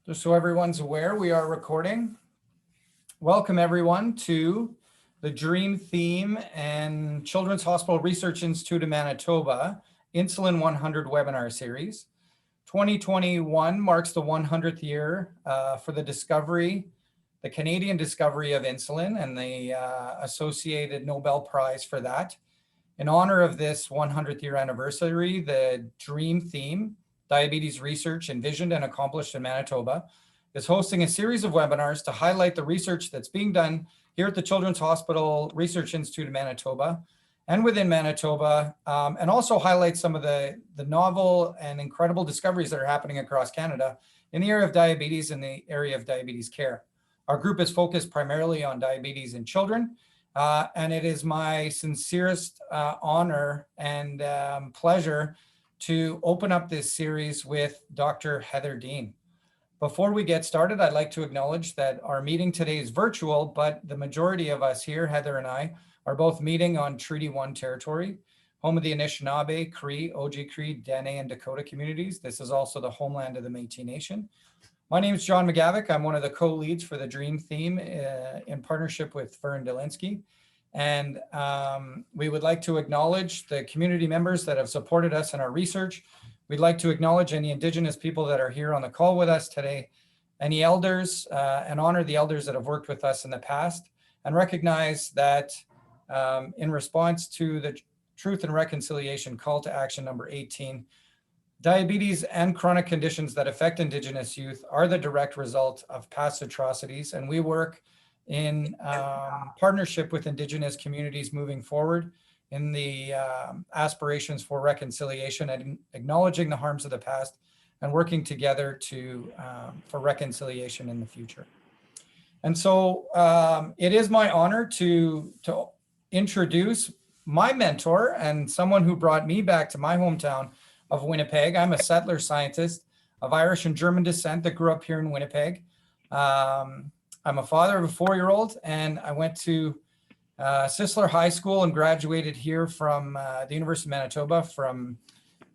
Just so everyone's aware, we are recording. Welcome everyone to the Dream Theme and Children's Hospital Research Institute of Manitoba Insulin 100 webinar series. 2021 marks the 100th year for the Canadian discovery of insulin and the associated Nobel Prize for that. In honor of this 100th year anniversary, the Dream Theme, Diabetes Research Envisioned and Accomplished in Manitoba, is hosting a series of webinars to highlight the research that's being done here at the Children's Hospital Research Institute of Manitoba and within Manitoba, and also highlight some of the novel and incredible discoveries that are happening across Canada in the area of diabetes and the area of diabetes care. Our group is focused primarily on diabetes in children, and it is my sincerest honor and pleasure to open up this series with Dr. Heather Dean. Before we get started, I'd like to acknowledge that our meeting today is virtual, but the majority of us here, Heather and I, are both meeting on Treaty 1 territory, home of the Anishinaabe, Cree, Oji-Cree, Dene, and Dakota communities. This is also the homeland of the Métis Nation. My name is John McGavock. I'm one of the co-leads for the Dream Theme in partnership with Fern Delinsky. And we would like to acknowledge the community members that have supported us in our research. We'd like to acknowledge any Indigenous people that are here on the call with us today, any elders, and honor the elders that have worked with us in the past, and recognize that in response to the Truth and Reconciliation Call to Action number 18, diabetes and chronic conditions that affect Indigenous youth are the direct result of past atrocities, and we work in partnership with Indigenous communities moving forward in the aspirations for reconciliation and acknowledging the harms of the past and working together for reconciliation in the future. And so it is my honor to introduce my mentor and someone who brought me back to my hometown of Winnipeg. I'm a settler scientist of Irish and German descent that grew up here in Winnipeg. I'm a father of a 4-year-old, and I went to Sisler High School and graduated here from the University of Manitoba from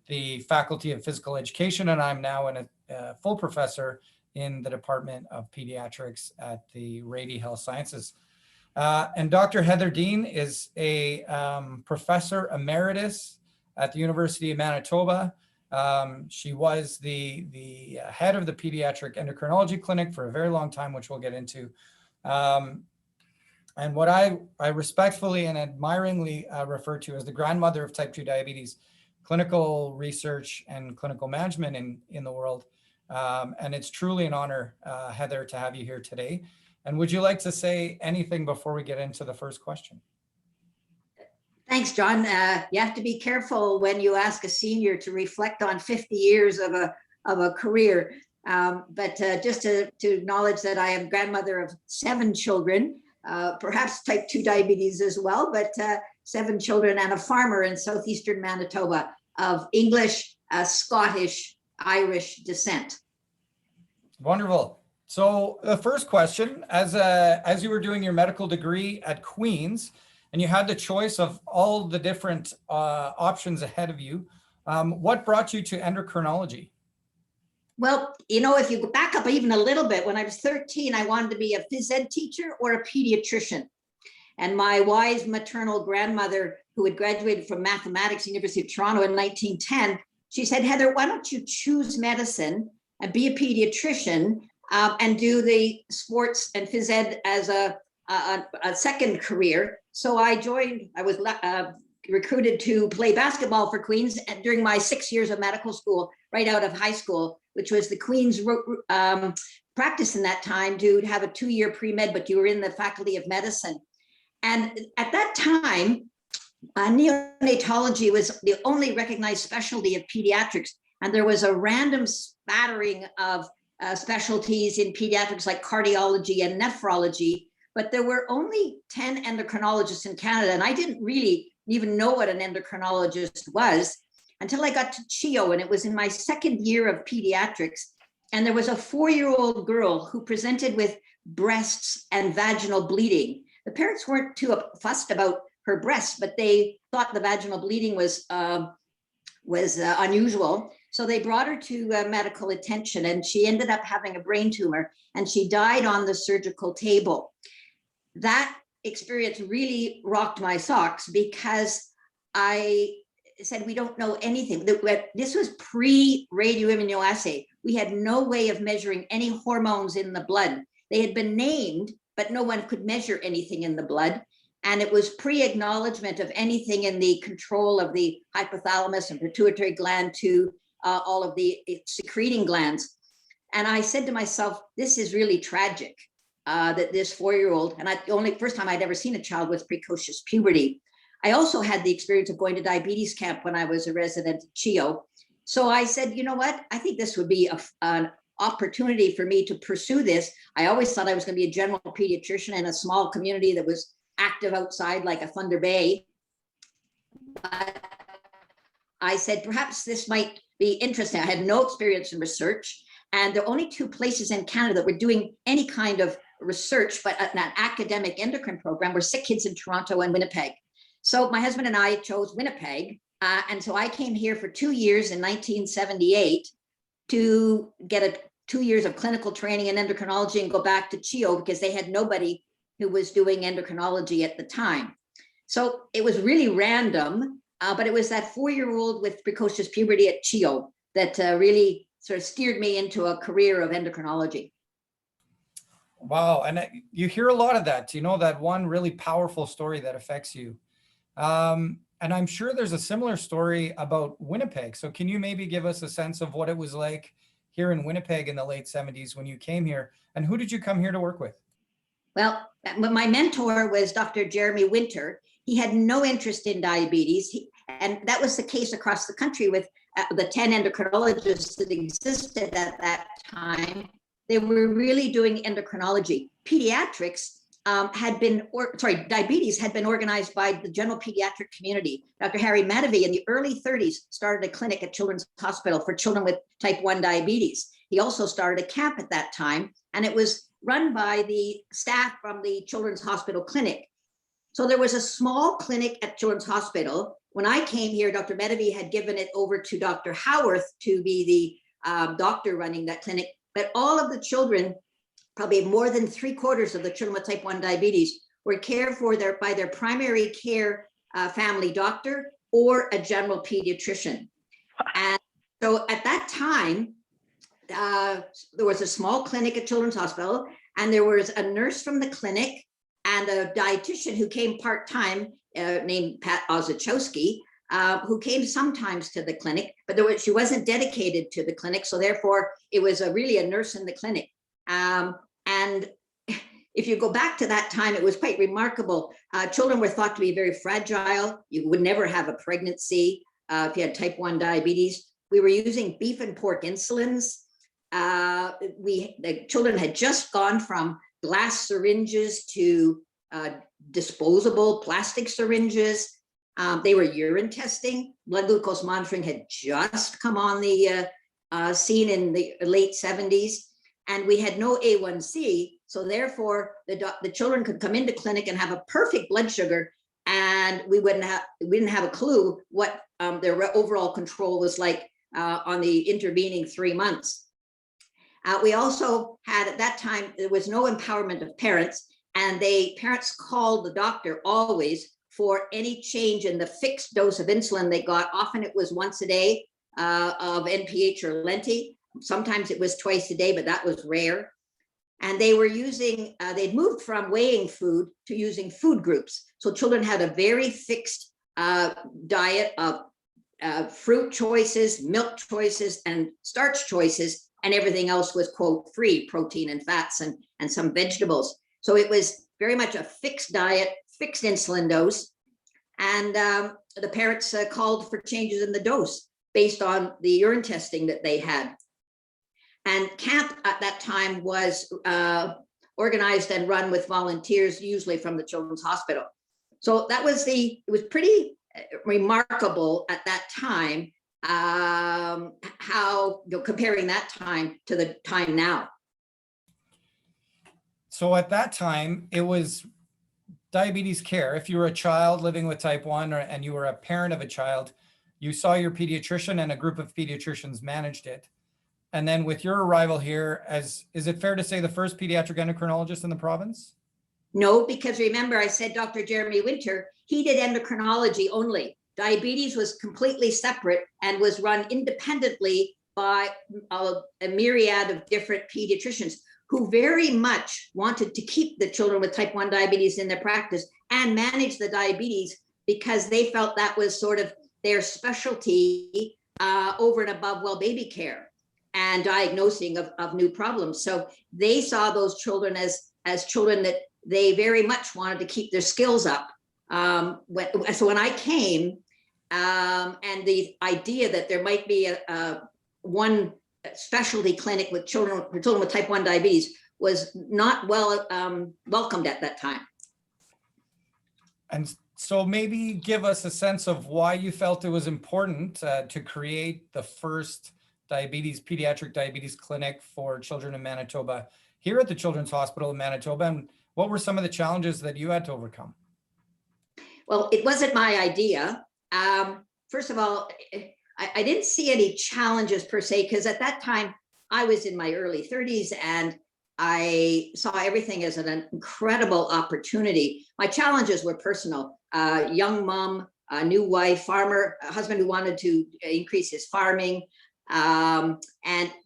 the Faculty of Physical Education, and I'm now a full professor in the Department of Pediatrics at the Rady Health Sciences. And Dr. Heather Dean is a professor emeritus at the University of Manitoba. She was the head of the pediatric endocrinology clinic for a very long time, which we'll get into. And what I respectfully and admiringly refer to as the grandmother of type 2 diabetes, clinical research and clinical management in the world. And it's truly an honor, Heather, to have you here today. And would you like to say anything before we get into the first question? Thanks, John. You have to be careful when you ask a senior to reflect on 50 years of a career. But just to acknowledge that I am grandmother of 7 children, perhaps type 2 diabetes as well, but 7 children and a farmer in southeastern Manitoba of English, Scottish, Irish descent. Wonderful. So the first question, as you were doing your medical degree at Queen's, and you had the choice of all the different options ahead of you, what brought you to endocrinology? Well, you know, if you go back up even a little bit, when I was 13, I wanted to be a phys ed teacher or a pediatrician. And my wise maternal grandmother, who had graduated from mathematics, University of Toronto in 1910, she said, Heather, why don't you choose medicine and be a pediatrician and do the sports and phys ed as a second career? So I was recruited to play basketball for Queen's during my 6 years of medical school, right out of high school, which was the Queen's practice in that time to have a 2-year pre-med, but you were in the Faculty of Medicine. And at that time, neonatology was the only recognized specialty of pediatrics. And there was a random spattering of specialties in pediatrics like cardiology and nephrology, but there were only 10 endocrinologists in Canada. And I didn't really even know what an endocrinologist was until I got to CHEO, and it was in my 2nd year of pediatrics. And there was a 4-year-old girl who presented with breasts and vaginal bleeding. The parents weren't too fussed about her breasts, but they thought the vaginal bleeding was unusual. So they brought her to medical attention, and she ended up having a brain tumor, and she died on the surgical table. That experience really rocked my socks because I said, we don't know anything. This was pre-radio immunoassay. We had no way of measuring any hormones in the blood. They had been named, but no one could measure anything in the blood. And it was pre-acknowledgement of anything in the control of the hypothalamus and pituitary gland to all of the secreting glands. And I said to myself, this is really tragic that this 4-year-old, and the only first time I'd ever seen a child with precocious puberty. I also had the experience of going to diabetes camp when I was a resident at CHIO. So I said, you know what, I think this would be an opportunity for me to pursue this. I always thought I was going to be a general pediatrician in a small community that was active outside like a Thunder Bay. But I said, perhaps this might be interesting. I had no experience in research, and there are only 2 places in Canada that were doing any kind of research, but an academic endocrine program were Sick Kids in Toronto and Winnipeg. So my husband and I chose Winnipeg. And so I came here for 2 years in 1978 to get 2 years of clinical training in endocrinology and go back to CHIO because they had nobody who was doing endocrinology at the time. So it was really random, but it was that 4-year-old with precocious puberty at CHIO that really sort of steered me into a career of endocrinology. Wow. And you hear a lot of that, that one really powerful story that affects you. And I'm sure there's a similar story about Winnipeg. So can you maybe give us a sense of what it was like here in Winnipeg in the late 70s when you came here? And who did you come here to work with? Well, my mentor was Dr. Jeremy Winter. He had no interest in diabetes. And that was the case across the country with the 10 endocrinologists that existed at that time. They were really doing endocrinology. Pediatrics diabetes had been organized by the general pediatric community. Dr. Harry Madavi in the early 30s started a clinic at Children's Hospital for children with type 1 diabetes. He also started a camp at that time, and it was run by the staff from the Children's Hospital Clinic. So there was a small clinic at Children's Hospital. When I came here, Dr. Madavi had given it over to Dr. Howarth to be the doctor running that clinic. But all of the children, probably more than 3/4 of the children with type 1 diabetes, were cared for by their primary care family doctor or a general pediatrician. And so at that time, there was a small clinic at Children's Hospital, and there was a nurse from the clinic and a dietitian who came part-time named Pat Ozaczowski, who came sometimes to the clinic, but she wasn't dedicated to the clinic. So therefore, it was really a nurse in the clinic. And if you go back to that time, it was quite remarkable. Children were thought to be very fragile. You would never have a pregnancy if you had type 1 diabetes. We were using beef and pork insulins. The children had just gone from glass syringes to disposable plastic syringes. They were urine testing. Blood glucose monitoring had just come on the scene in the late 70s. And we had no A1C. So therefore, the children could come into clinic and have a perfect blood sugar, and we didn't have a clue what their overall control was like on the intervening 3 months. We also had, at that time, there was no empowerment of parents, and parents called the doctor always for any change in the fixed dose of insulin they got. Often it was once a day of NPH or Lenti. Sometimes it was twice a day, but that was rare. And they were using, they'd moved from weighing food to using food groups. So children had a very fixed diet of fruit choices, milk choices, and starch choices, and everything else was, quote, free, protein and fats and some vegetables. So it was very much a fixed diet, fixed insulin dose. And the parents called for changes in the dose based on the urine testing that they had. And camp at that time was organized and run with volunteers, usually from the Children's Hospital. So that was it was pretty remarkable at that time, how, comparing that time to the time now. So at that time, it was diabetes care. If you were a child living with type 1 and you were a parent of a child, You saw your pediatrician and a group of pediatricians managed it. And then with your arrival here, is it fair to say the first pediatric endocrinologist in the province? No, because remember I said Dr. Jeremy Winter, he did endocrinology only. Diabetes was completely separate and was run independently by a myriad of different pediatricians who very much wanted to keep the children with type 1 diabetes in their practice and manage the diabetes because they felt that was sort of their specialty over and above well baby care and diagnosing of new problems. So they saw those children as children that they very much wanted to keep their skills up. So when I came, and the idea that there might be one specialty clinic with children with type 1 diabetes was not welcomed at that time. And so maybe give us a sense of why you felt it was important to create the first pediatric diabetes clinic for children in Manitoba here at the Children's Hospital in Manitoba, and what were some of the challenges that you had to overcome? Well, it wasn't my idea. First of all, I didn't see any challenges per se, because at that time I was in my early 30s and I saw everything as an incredible opportunity. My challenges were personal. Young mom, a new wife, farmer, a husband who wanted to increase his farming, and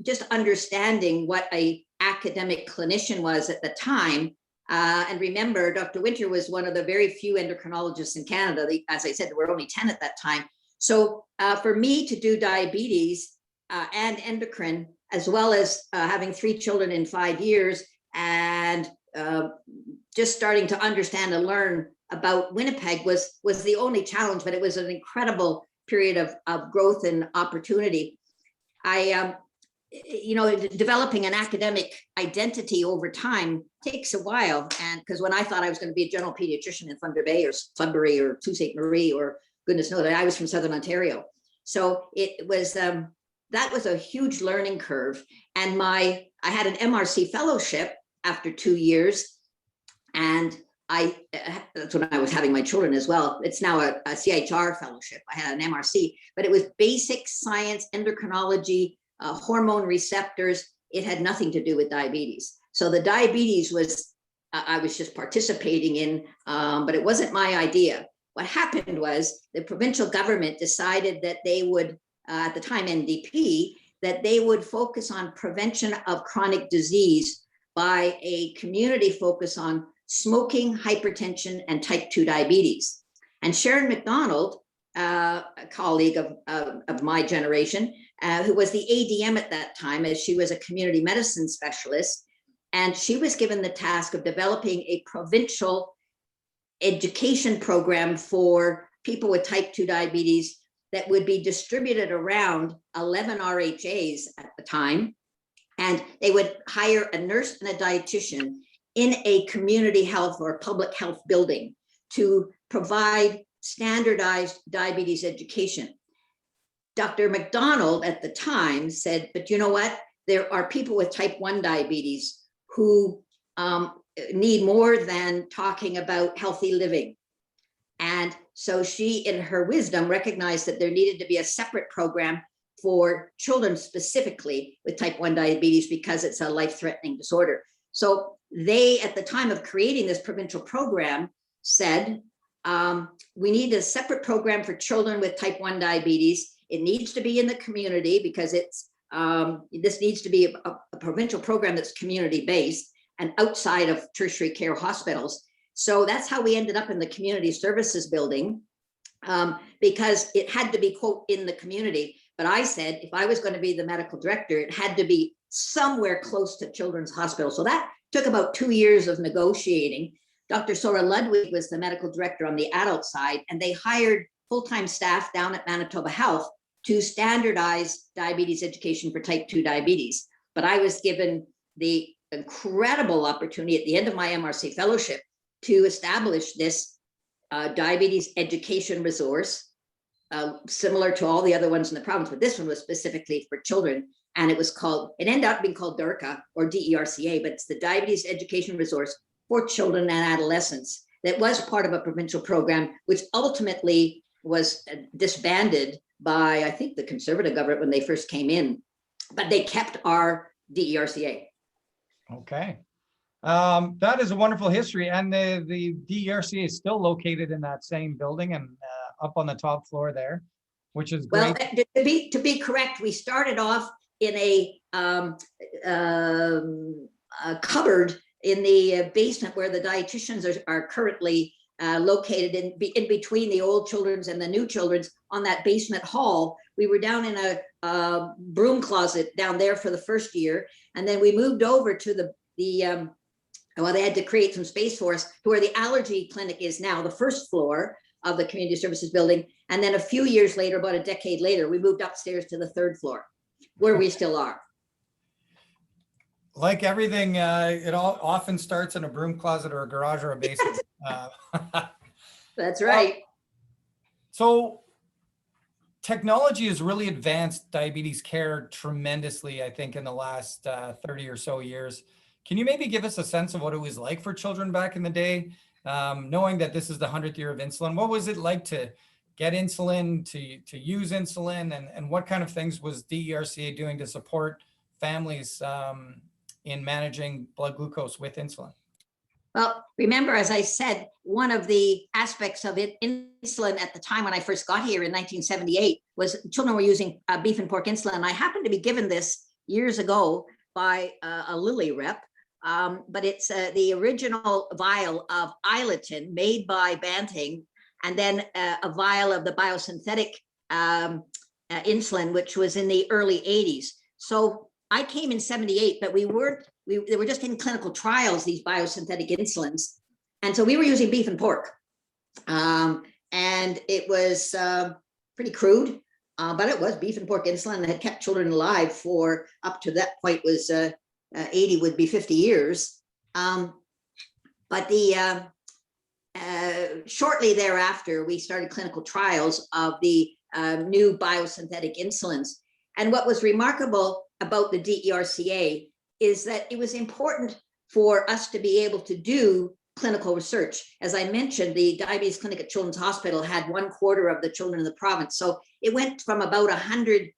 just understanding what a academic clinician was at the time. And remember, Dr. Winter was one of the very few endocrinologists in Canada. As I said, there were only 10 at that time. So for me to do diabetes and endocrine, as well as having 3 children in 5 years and just starting to understand and learn about Winnipeg was the only challenge, but it was an incredible period of growth and opportunity. Developing an academic identity over time takes a while. And because when I thought I was going to be a general pediatrician in Thunder Bay or Sudbury or Sault Ste. Marie or goodness knows, I was from Southern Ontario. So it was, that was a huge learning curve. And I had an MRC fellowship after 2 years. And that's when I was having my children as well. It's now a CHR fellowship. I had an MRC, but it was basic science, endocrinology, hormone receptors. It had nothing to do with diabetes. So the diabetes was, I was just participating in, but it wasn't my idea. What happened was the provincial government decided that they would, at the time NDP, that they would focus on prevention of chronic disease by a community focus on smoking, hypertension, and type 2 diabetes. And Sharon McDonald, a colleague of my generation, who was the ADM at that time, as she was a community medicine specialist, and she was given the task of developing a provincial education program for people with type 2 diabetes that would be distributed around 11 RHAs at the time. And they would hire a nurse and a dietitian in a community health or public health building to provide standardized diabetes education. Dr. McDonald at the time said, but you know what? There are people with type 1 diabetes who need more than talking about healthy living. And so she, in her wisdom, recognized that there needed to be a separate program for children specifically with type 1 diabetes because it's a life-threatening disorder. So they, at the time of creating this provincial program, said, we need a separate program for children with type 1 diabetes. It needs to be in the community because it's this needs to be a provincial program that's community-based and outside of tertiary care hospitals. So that's how we ended up in the community services building, because it had to be, quote, in the community. But I said, if I was going to be the medical director, it had to be somewhere close to Children's Hospital. So that took about 2 years of negotiating. Dr. Sora Ludwig was the medical director on the adult side, and they hired full-time staff down at Manitoba Health to standardize diabetes education for type 2 diabetes. But I was given the incredible opportunity at the end of my MRC fellowship to establish this diabetes education resource, similar to all the other ones in the province, but this one was specifically for children. And it was called, it ended up being called DERCA or DERCA, but it's the Diabetes Education Resource for Children and Adolescents that was part of a provincial program, which ultimately was disbanded by, I think, the Conservative government when they first came in, but they kept our DERCA. Okay. That is a wonderful history. And the DERCA is still located in that same building and up on the top floor there, which is great. Well, to be correct, we started off in a cupboard in the basement where the dietitians are currently located in between the old children's and the new children's on that basement hall. We were down in a broom closet down there for the first year. And then we moved over to well, they had to create some space for us to where the allergy clinic is now, the first floor of the community services building. And then a few years later, about a decade later, we moved upstairs to the third floor where we still are. Like everything, it all often starts in a broom closet or a garage or a basement. That's right. So technology has really advanced diabetes care tremendously, I think, in the last 30 or so years. Can you maybe give us a sense of what it was like for children back in the day, knowing that this is the 100th year of insulin? What was it like to get insulin, to use insulin, and what kind of things was DERCA doing to support families in managing blood glucose with insulin? Well, remember, as I said, one of the aspects of insulin at the time when I first got here in 1978 was children were using beef and pork insulin. I happened to be given this years ago by a Lilly rep, but it's the original vial of Ileton made by Banting, and then a vial of the biosynthetic insulin, which was in the early 80s. So I came in 78, but they were just in clinical trials, these biosynthetic insulins. And so we were using beef and pork. And it was pretty crude, but it was beef and pork insulin that had kept children alive for up to that point was 80 would be 50 years. But shortly thereafter, we started clinical trials of the new biosynthetic insulins. And what was remarkable about the DERCA is that it was important for us to be able to do clinical research. As I mentioned, the diabetes clinic at Children's Hospital had 1/4 of the children in the province. So it went from about 100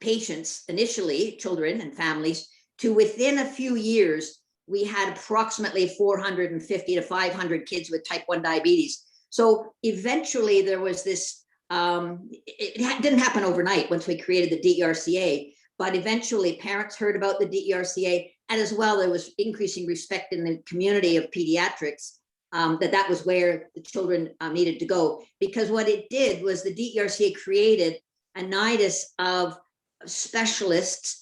patients initially, children and families, to within a few years, we had approximately 450 to 500 kids with type 1 diabetes. So eventually there was this, it didn't happen overnight once we created the DERCA, but eventually parents heard about the DERCA, and as well, there was increasing respect in the community of pediatrics that was where the children needed to go. Because what it did was the DERCA created a nidus of specialists.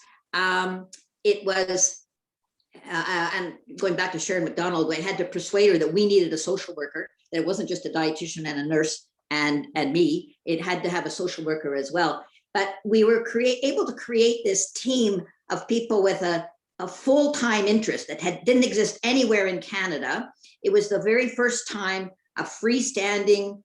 It was, and going back to Sharon McDonald, I had to persuade her that we needed a social worker, that it wasn't just a dietitian and a nurse and me, it had to have a social worker as well. But we were able to create this team of people with a full-time interest that didn't exist anywhere in Canada. It was the very first time a freestanding,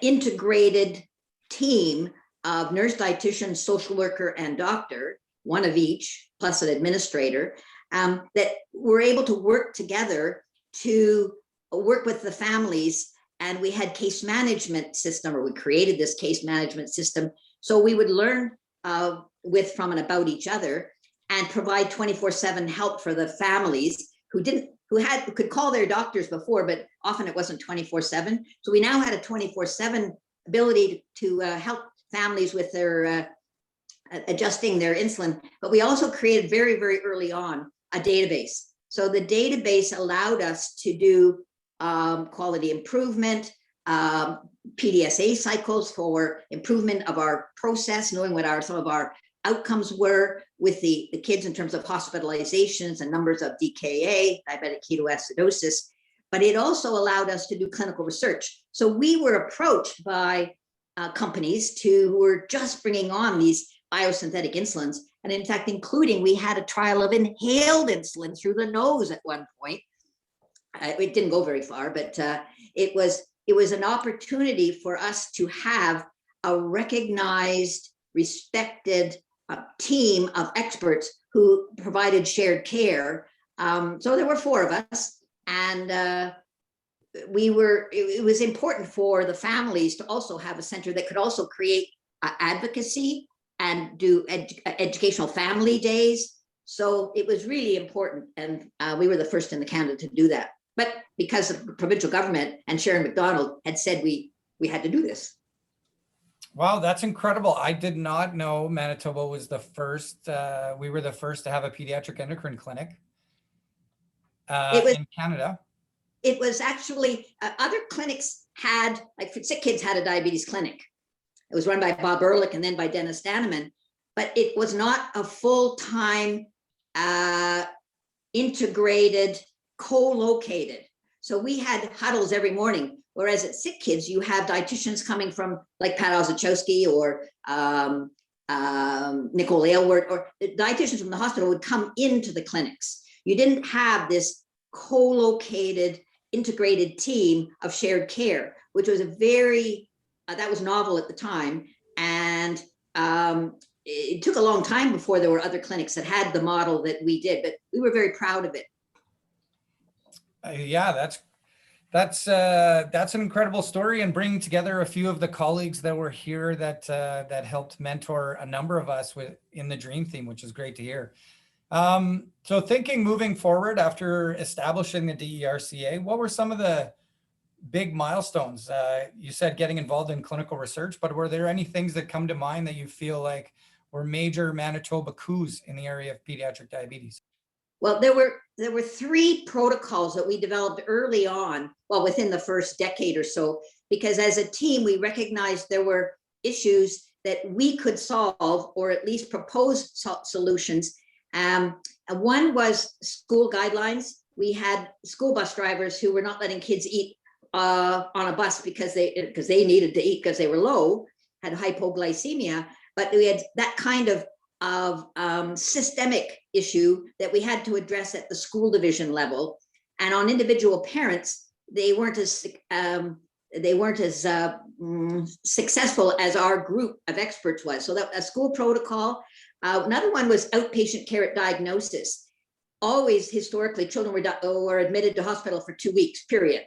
integrated team of nurse, dietitian, social worker, and doctor, one of each, plus an administrator, that were able to work together to work with the families. And we had case management system, or we created this case management system. So we would learn with, from, and about each other, and provide 24/7 help for the families who could call their doctors before, but often it wasn't 24/7. So we now had a 24/7 ability to help families with their adjusting their insulin. But we also created very, very early on a database. So the database allowed us to do quality improvement, PDSA cycles for improvement of our process, knowing what some of our outcomes were with the kids in terms of hospitalizations and numbers of DKA, diabetic ketoacidosis. But it also allowed us to do clinical research. So we were approached by companies who were just bringing on these biosynthetic insulins. And in fact, we had a trial of inhaled insulin through the nose at one point. It didn't go very far, but it was an opportunity for us to have a recognized, respected team of experts who provided shared care. So there were 4 of us, and it was important for the families to also have a center that could also create advocacy and do educational family days. So it was really important, and we were the first in the Canada to do that. But because the provincial government and Sharon McDonald had said we had to do this. Wow, that's incredible. I did not know Manitoba was the first, we were the first to have a pediatric endocrine clinic in Canada. It was actually, other clinics had, like for sick kids had a diabetes clinic. It was run by Bob Ehrlich and then by Dennis Daneman, but it was not a full-time integrated, co-located. So we had huddles every morning, whereas at sick kids, you have dietitians coming from like Pat Ozaczowski or Nicole Aylward, or the dietitians from the hospital would come into the clinics. You didn't have this co-located, integrated team of shared care, which was a very, that was novel at the time. And it took a long time before there were other clinics that had the model that we did, but we were very proud of it. Yeah, that's an incredible story, and bringing together a few of the colleagues that were here that helped mentor a number of us in the Dream Theme, which is great to hear. So thinking moving forward after establishing the DERCA, what were some of the big milestones? You said getting involved in clinical research, but were there any things that come to mind that you feel like were major Manitoba coups in the area of pediatric diabetes? Well, there were 3 protocols that we developed early on, well, within the first decade or so, because as a team, we recognized there were issues that we could solve or at least propose solutions. One was school guidelines. We had school bus drivers who were not letting kids eat on a bus because they needed to eat because they were low, had hypoglycemia, but we had that kind of systemic issue that we had to address at the school division level. And on individual parents, they weren't as successful as our group of experts was. So that a school protocol. Another one was outpatient care at diagnosis. Always historically, children were admitted to hospital for 2 weeks, period.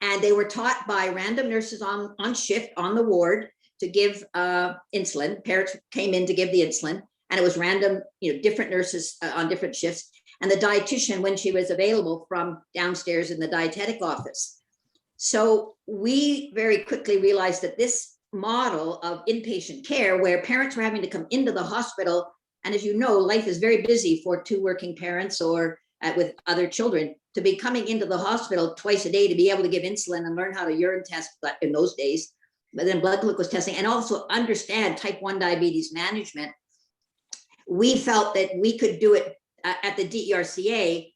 And they were taught by random nurses on shift on the ward to give insulin. Parents came in to give the insulin, and it was random, different nurses on different shifts, and the dietitian when she was available from downstairs in the dietetic office. So we very quickly realized that this model of inpatient care, where parents were having to come into the hospital, and as you know, life is very busy for 2 working parents or with other children, to be coming into the hospital twice a day to be able to give insulin and learn how to urine test in those days, but then blood glucose testing, and also understand type 1 diabetes management. We felt that we could do it at the DERCA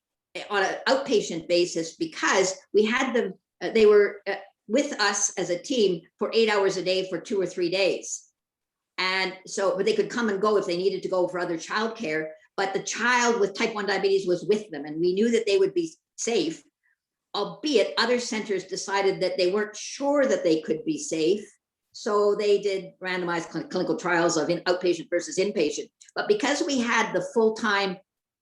on an outpatient basis because we had them, they were with us as a team for 8 hours a day for 2 or 3 days. And so, but they could come and go if they needed to go for other childcare, but the child with type 1 diabetes was with them, and we knew that they would be safe, albeit other centers decided that they weren't sure that they could be safe. So they did randomized clinical trials of outpatient versus inpatient. But because we had the full-time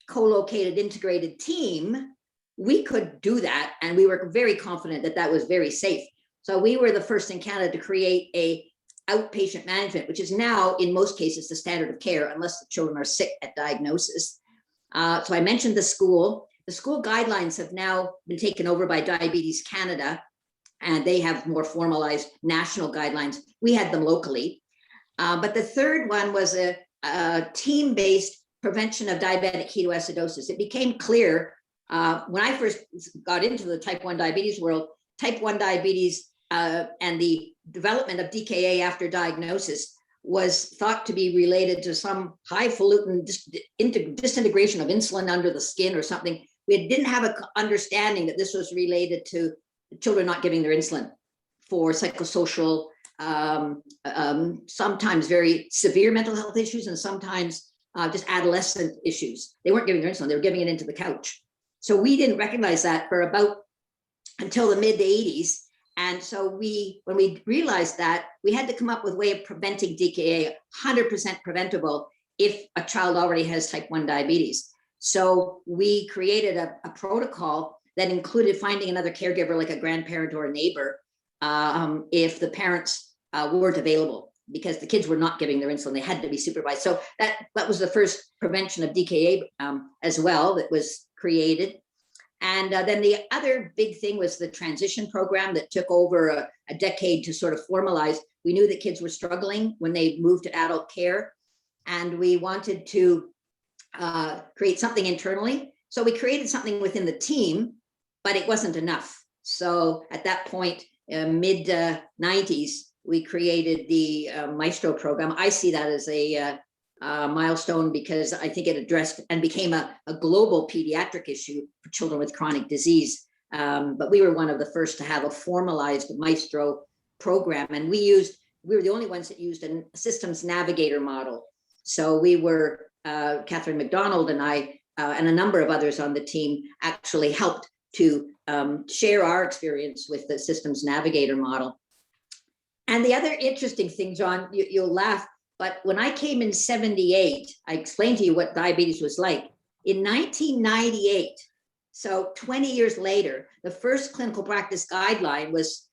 co-located integrated team, we could do that. And we were very confident that that was very safe. So we were the first in Canada to create a outpatient management, which is now in most cases the standard of care unless the children are sick at diagnosis. So I mentioned the school. The school guidelines have now been taken over by Diabetes Canada, and they have more formalized national guidelines. We had them locally. But the third one was a team-based prevention of diabetic ketoacidosis. It became clear when I first got into the type 1 diabetes world, type 1 diabetes and the development of DKA after diagnosis was thought to be related to some highfalutin disintegration of insulin under the skin or something. We didn't have an understanding that this was related to children not giving their insulin for psychosocial, sometimes very severe mental health issues, and sometimes just adolescent issues. They weren't giving their insulin, they were giving it into the couch. So we didn't recognize that for about until the mid 80s. And so when we realized that, we had to come up with a way of preventing DKA, 100% preventable if a child already has type 1 diabetes. So we created a protocol that included finding another caregiver, like a grandparent or a neighbor, if the parents weren't available, because the kids were not getting their insulin. They had to be supervised. So that was the first prevention of DKA as well that was created. And then the other big thing was the transition program that took over a decade to sort of formalize. We knew that kids were struggling when they moved to adult care, and we wanted to create something internally. So we created something within the team, but it wasn't enough. So at that point, mid 90s, we created the Maestro Program. I see that as a milestone because I think it addressed and became a global pediatric issue for children with chronic disease. But we were one of the first to have a formalized Maestro program, and we were the only ones that used a systems navigator model. So we were, Catherine McDonald and I, and a number of others on the team actually helped to share our experience with the systems navigator model. And the other interesting thing, John, you'll laugh, but when I came in 78, I explained to you what diabetes was like. In 1998, so 20 years later, the first clinical practice guideline was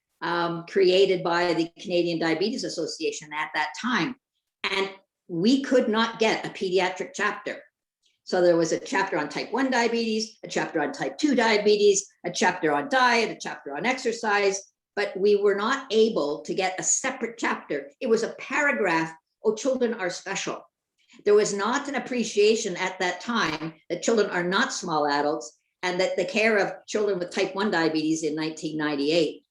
created by the Canadian Diabetes Association at that time. And we could not get a pediatric chapter. So there was a chapter on type 1 diabetes, a chapter on type 2 diabetes, a chapter on diet, a chapter on exercise, but we were not able to get a separate chapter. It was a paragraph, oh, children are special. There was not an appreciation at that time that children are not small adults, and that the care of children with type 1 diabetes in 1998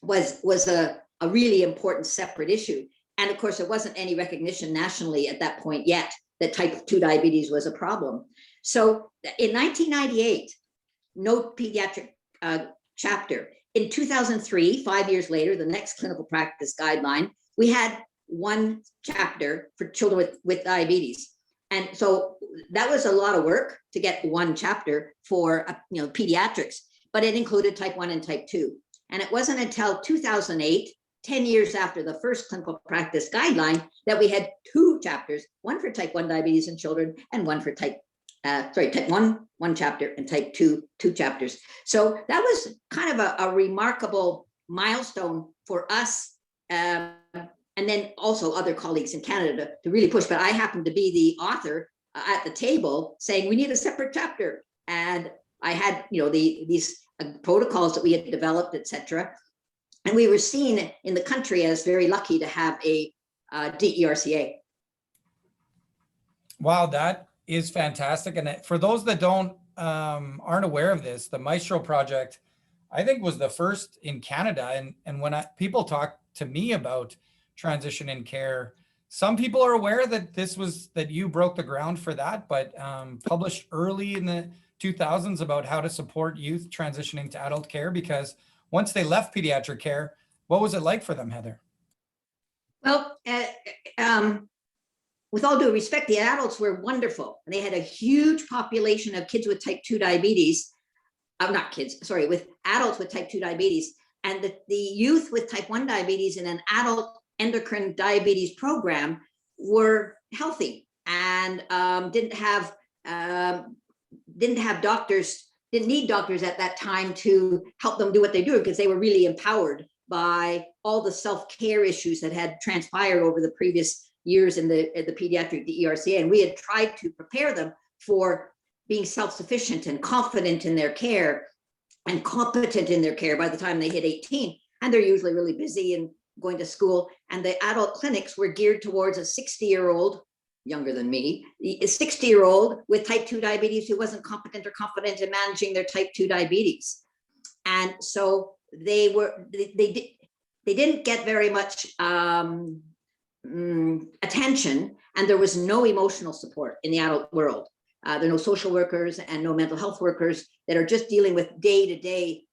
was a really important separate issue. And of course, there wasn't any recognition nationally at that point yet that type 2 diabetes was a problem. So in 1998, no pediatric chapter. In 2003, 5 years later, the next clinical practice guideline, we had one chapter for children with diabetes. And so that was a lot of work to get one chapter for pediatrics, but it included type 1 and type 2. And it wasn't until 2008, 10 years after the first clinical practice guideline, that we had two chapters, one for type 1 diabetes in children and one for type 1 chapter, and type 2 chapters. So that was kind of a remarkable milestone for us. And then also other colleagues in Canada to really push, but I happened to be the author at the table saying we need a separate chapter. And I had, these protocols that we had developed, et cetera. And we were seen in the country as very lucky to have a DERCA. Wow, that is fantastic. And for those that aren't aware of this, the Maestro project, I think, was the first in Canada. And when people talk to me about transition in care, some people are aware that that you broke the ground for that, but published early in the 2000s about how to support youth transitioning to adult care, because once they left pediatric care, what was it like for them, Heather? Well, with all due respect, the adults were wonderful. They had a huge population of kids with type 2 diabetes. With adults with type 2 diabetes. And the youth with type 1 diabetes in an adult endocrine diabetes program were healthy and didn't need doctors at that time to help them do what they do, because they were really empowered by all the self-care issues that had transpired over the previous years in the pediatric DERCA. And we had tried to prepare them for being self-sufficient and confident in their care and competent in their care by the time they hit 18. And they're usually really busy and going to school. And the adult clinics were geared towards a 60-year-old, younger than me, a 60-year-old with type 2 diabetes who wasn't competent or confident in managing their type 2 diabetes. And so they didn't get very much attention, and there was no emotional support in the adult world. There are no social workers and no mental health workers that are just dealing with day-to-day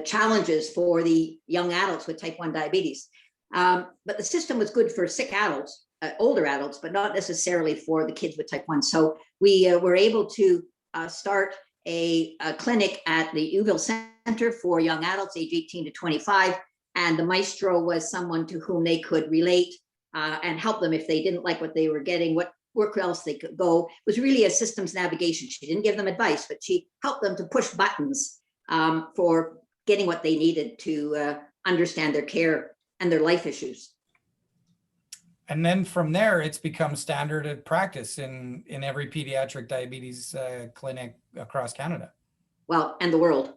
challenges for the young adults with type 1 diabetes. But the system was good for sick adults, older adults, but not necessarily for the kids with type 1. So we were able to start a clinic at the Uville Center for young adults age 18 to 25. And the Maestro was someone to whom they could relate and help them if they didn't like what they were getting. where else they could go. It was really a systems navigation. She didn't give them advice, but she helped them to push buttons for getting what they needed to understand their care and their life issues. And then from there, it's become standard practice in every pediatric diabetes clinic across Canada. Well, and the world.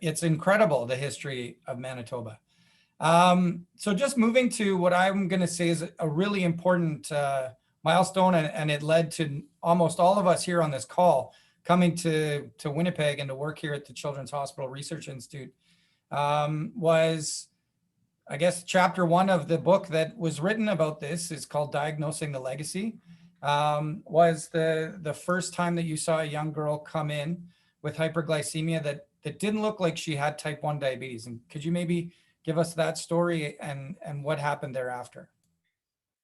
It's incredible, the history of Manitoba. So just moving to what I'm going to say is a really important milestone, and it led to almost all of us here on this call coming to Winnipeg and to work here at the Children's Hospital Research Institute, was, I guess, chapter 1 of the book that was written about this is called Diagnosing the Legacy. Was the first time that you saw a young girl come in with hyperglycemia that didn't look like she had type 1 diabetes. And could you maybe give us that story and what happened thereafter?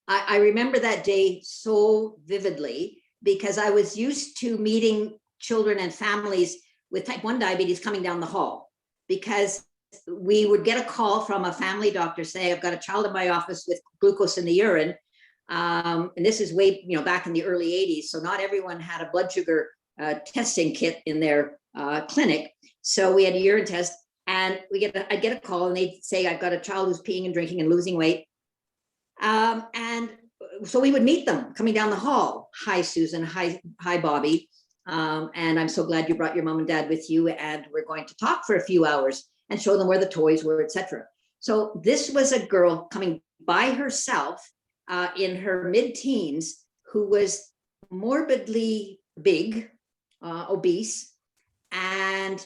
I remember that day so vividly because I was used to meeting children and families with type 1 diabetes coming down the hall, because we would get a call from a family doctor saying, I've got a child in my office with glucose in the urine. And this is way, back in the early 80s. So not everyone had a blood sugar testing kit in their clinic. So we had a urine test, and I'd get a call and they'd say, I've got a child who's peeing and drinking and losing weight. And so we would meet them coming down the hall. Hi, Susan. Hi, Bobby. And I'm so glad you brought your mom and dad with you. And we're going to talk for a few hours and show them where the toys were, etc. So this was a girl coming by herself in her mid-teens who was morbidly big, obese, and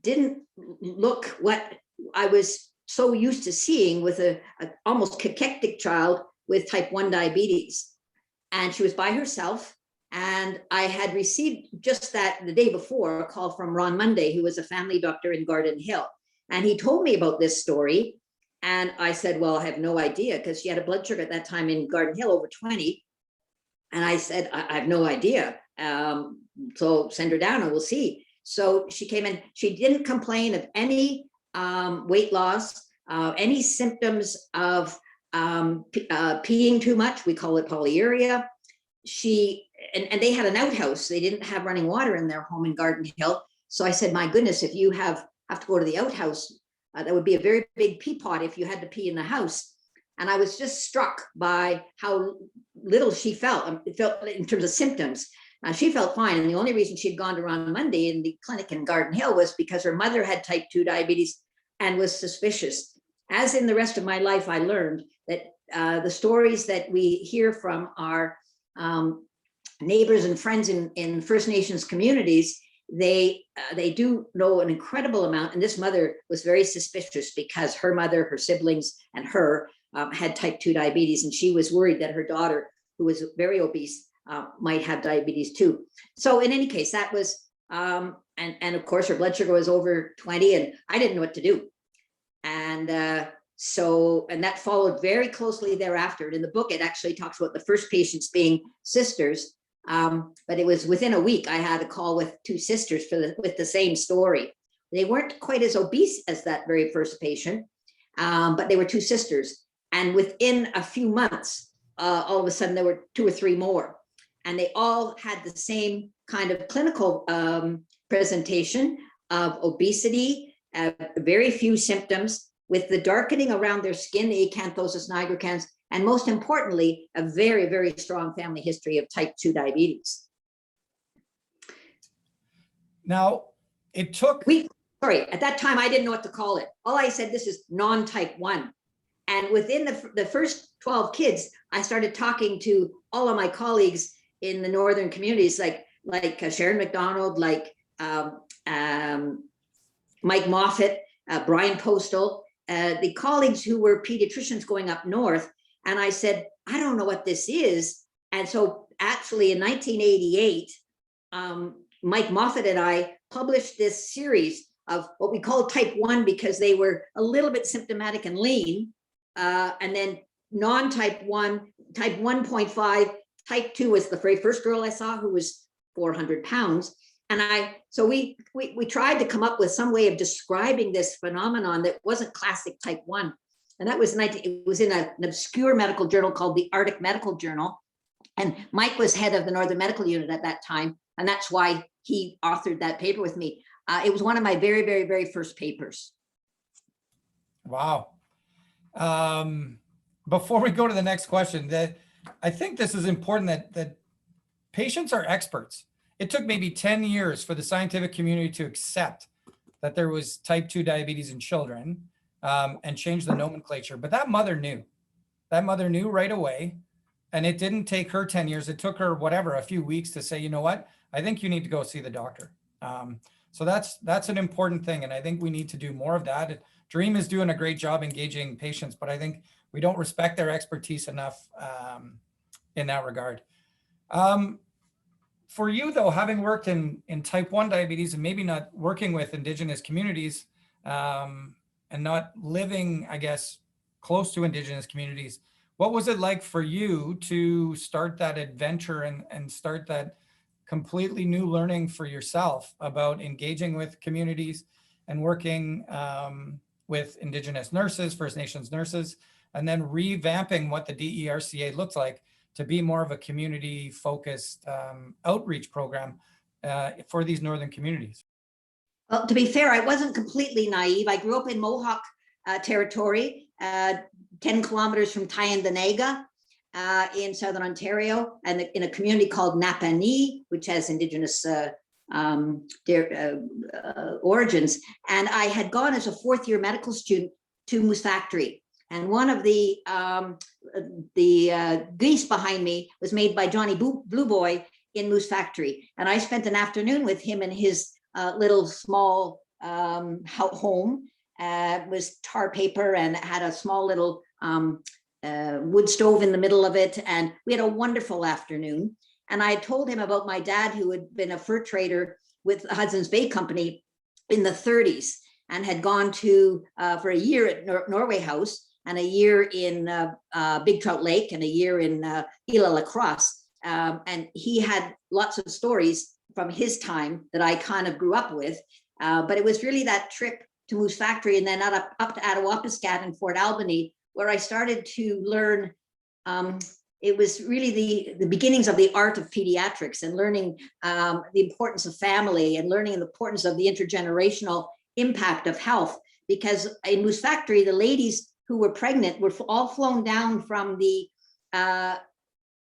didn't look what I was so used to seeing with a almost cachectic child with type 1 diabetes. And she was by herself. And I had received just that the day before a call from Ron Monday, who was a family doctor in Garden Hill. And he told me about this story. And I said, well, I have no idea, because she had a blood sugar at that time in Garden Hill over 20. And I said, I have no idea. So send her down and we'll see. So she came in. She didn't complain of any weight loss, any symptoms of peeing too much. We call it polyuria. And they had an outhouse. They didn't have running water in their home in Garden Hill. So I said, my goodness, if you have to go to the outhouse, that would be a very big pee pot if you had to pee in the house. And I was just struck by how little she felt. It felt in terms of symptoms. She felt fine. And the only reason she'd gone to Ron Monday in the clinic in Garden Hill was because her mother had type 2 diabetes and was suspicious. As in the rest of my life, I learned that the stories that we hear from our neighbors and friends in First Nations communities, they do know an incredible amount. And this mother was very suspicious because her mother, her siblings, and her had type 2 diabetes. And she was worried that her daughter, who was very obese, might have diabetes too. So in any case, that was, and of course, her blood sugar was over 20, and I didn't know what to do. And that followed very closely thereafter. And in the book, it actually talks about the first patients being sisters. But it was within a week, I had a call with 2 sisters with the same story. They weren't quite as obese as that very first patient, but they were 2 sisters. And within a few months, all of a sudden, there were 2 or 3 more. And they all had the same kind of clinical presentation of obesity, very few symptoms, with the darkening around their skin, acanthosis nigricans, and most importantly, a very, very strong family history of type 2 diabetes. Now, it took... At that time, I didn't know what to call it. All I said, this is non-type 1. And within the first 12 kids, I started talking to all of my colleagues in the northern communities, like Sharon McDonald, like Mike Moffat, Brian Postal, the colleagues who were pediatricians going up north. And I said, I don't know what this is. And so actually in 1988, Mike Moffat and I published this series of what we call type 1 because they were a little bit symptomatic and lean. And then non-type 1, type 1.5, type 2 was the very first girl I saw who was 400 pounds. And so we tried to come up with some way of describing this phenomenon that wasn't classic type 1. And that was it was in an obscure medical journal called the Arctic Medical Journal. And Mike was head of the Northern Medical Unit at that time, and that's why he authored that paper with me. It was one of my very, very, very first papers. Wow. Before we go to the next question, I think this is important that patients are experts. It took maybe 10 years for the scientific community to accept that there was type 2 diabetes in children, and change the nomenclature. But that mother knew. That mother knew right away. And it didn't take her 10 years. It took her, whatever, a few weeks to say, you know what, I think you need to go see the doctor. So that's an important thing. And I think we need to do more of that. DREAM is doing a great job engaging patients, but I think we don't respect their expertise enough in that regard. For you, though, having worked in type 1 diabetes and maybe not working with Indigenous communities and not living, I guess, close to Indigenous communities, what was it like for you to start that adventure and start that completely new learning for yourself about engaging with communities and working with Indigenous nurses, First Nations nurses, and then revamping what the DERCA looks like to be more of a community-focused outreach program for these northern communities? Well, to be fair, I wasn't completely naive. I grew up in Mohawk territory, 10 kilometers from Tyendinaga in southern Ontario, and in a community called Napanee, which has Indigenous origins. And I had gone as a fourth-year medical student to Moose Factory. And one of the geese behind me was made by Johnny Blue Boy in Moose Factory. And I spent an afternoon with him in his little small home. Was tar paper and had a small little wood stove in the middle of it. And we had a wonderful afternoon. And I told him about my dad, who had been a fur trader with the Hudson's Bay Company in the 30s and had gone to for a year at Norway House and a year in Big Trout Lake and a year in Isla Lacrosse. And he had lots of stories from his time that I kind of grew up with. But it was really that trip to Moose Factory and then up to Attawapiskat and Fort Albany, where I started to learn. It was really the beginnings of the art of pediatrics and learning the importance of family and learning the importance of the intergenerational impact of health. Because in Moose Factory, the ladies who were pregnant were all flown down from the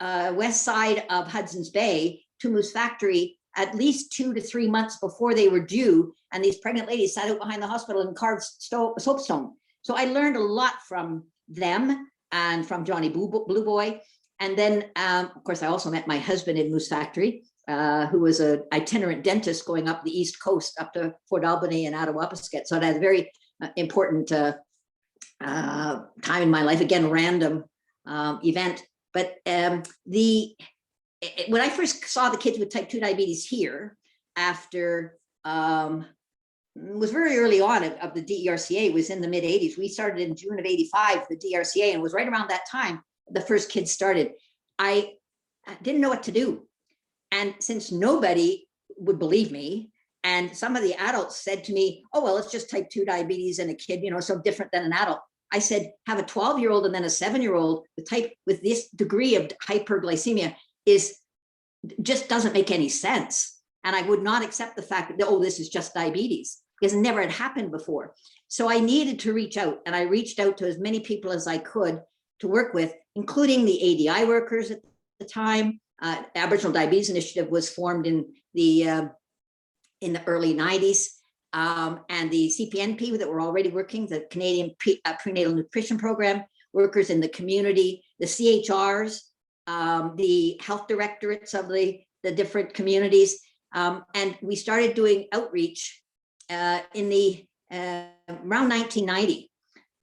west side of Hudson's Bay to Moose Factory at least 2 to 3 months before they were due. And these pregnant ladies sat out behind the hospital and carved soapstone. So I learned a lot from them and from Johnny Blue Boy. And then, of course, I also met my husband in Moose Factory, who was an itinerant dentist going up the East Coast, up to Fort Albany and Attawapiskat. So it had a very important time in my life, again, random event. But when I first saw the kids with type 2 diabetes here, after it was very early on of the DERCA, it was in the mid 80s. We started in June of 85, the DERCA, and it was right around that time the first kids started. I didn't know what to do. And since nobody would believe me, and some of the adults said to me, oh, well, it's just type 2 diabetes in a kid, so different than an adult. I said, have a 12-year-old and then a 7-year-old with this degree of hyperglycemia just doesn't make any sense. And I would not accept the fact that, oh, this is just diabetes, because it never had happened before. So I needed to reach out, and I reached out to as many people as I could to work with, including the ADI workers at the time. Aboriginal Diabetes Initiative was formed in the early 90s, and the CPNP that were already working, the Canadian Prenatal Nutrition Program, workers in the community, the CHRs, the health directorates of the different communities. And we started doing outreach in the around 1990,